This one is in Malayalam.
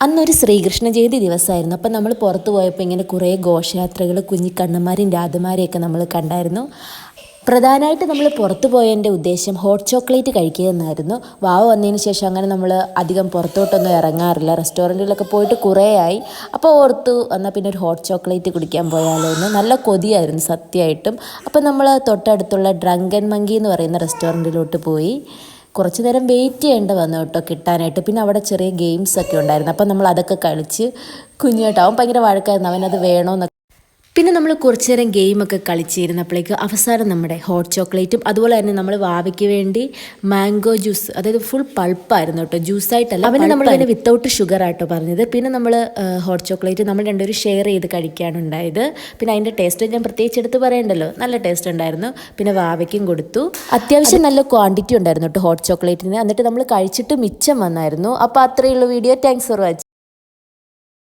അന്നൊരു ശ്രീകൃഷ്ണ ജയന്തി ദിവസമായിരുന്നു. അപ്പം നമ്മൾ പുറത്ത് പോയപ്പോൾ ഇങ്ങനെ കുറേ ഘോഷയാത്രകൾ കുഞ്ഞിക്കണ്ണന്മാരെയും രാധമാരെയൊക്കെ നമ്മൾ കണ്ടായിരുന്നു. പ്രധാനമായിട്ട് നമ്മൾ പുറത്ത് പോയതിൻ്റെ ഉദ്ദേശം ഹോട്ട് ചോക്ലേറ്റ് കഴിക്കുക എന്നായിരുന്നു. വാവ വന്നതിന് ശേഷം അങ്ങനെ നമ്മൾ അധികം പുറത്തോട്ടൊന്നും ഇറങ്ങാറില്ല. റെസ്റ്റോറൻറ്റിലൊക്കെ പോയിട്ട് കുറേ ആയി. അപ്പോൾ ഓർത്തു എന്നാൽ പിന്നെ ഒരു ഹോട്ട് ചോക്ലേറ്റ് കുടിക്കാൻ പോയാലോ എന്ന്. നല്ല കൊതിയായിരുന്നു സത്യമായിട്ടും. അപ്പോൾ നമ്മൾ തൊട്ടടുത്തുള്ള ഡ്രങ്കൻ മങ്കി എന്ന് പറയുന്ന റെസ്റ്റോറൻറ്റിലോട്ട് പോയി. കുറച്ച് നേരം വെയിറ്റ് ചെയ്യേണ്ട വന്നു കേട്ടോ കിട്ടാനായിട്ട്. പിന്നെ അവിടെ ചെറിയ ഗെയിംസ് ഒക്കെ ഉണ്ടായിരുന്നു. അപ്പം നമ്മൾ അതൊക്കെ കളിച്ച് കുഞ്ഞുമായിട്ട് അവൻ ഭയങ്കര വഴക്കായിരുന്നു, അവനത് വേണമെന്നൊക്കെ. പിന്നെ നമ്മൾ കുറച്ച് നേരം ഗെയിമൊക്കെ കളിച്ചിരുന്നപ്പോഴേക്ക് അവസാനം നമ്മുടെ ഹോട്ട് ചോക്ലേറ്റും അതുപോലെ തന്നെ നമ്മൾ വാവയ്ക്ക് വേണ്ടി മാംഗോ ജ്യൂസ്, അതായത് ഫുൾ പൾപ്പായിരുന്നു കേട്ടോ, ജ്യൂസായിട്ടല്ല. അവന് നമ്മളിങ്ങനെ വിത്തൗട്ട് ഷുഗർ ആട്ടോ പറഞ്ഞത്. പിന്നെ നമ്മൾ ഹോട്ട് ചോക്ലേറ്റ് നമ്മൾ രണ്ടുപേരും ഷെയർ ചെയ്ത് കഴിക്കാനുണ്ടായത്. പിന്നെ അതിൻ്റെ ടേസ്റ്റ് ഞാൻ പ്രത്യേകിച്ച് എടുത്ത് പറയണ്ടല്ലോ, നല്ല ടേസ്റ്റ് ഉണ്ടായിരുന്നു. പിന്നെ വാവയ്ക്കും കൊടുത്തു. അത്യാവശ്യം നല്ല ക്വാണ്ടിറ്റി ഉണ്ടായിരുന്നു കേട്ടോ ഹോട്ട് ചോക്ലേറ്റിന്. എന്നിട്ട് നമ്മൾ കഴിച്ചിട്ട് മിച്ചം വന്നായിരുന്നു. അപ്പോൾ അത്രയുള്ള വീഡിയോ. Thanks for watching.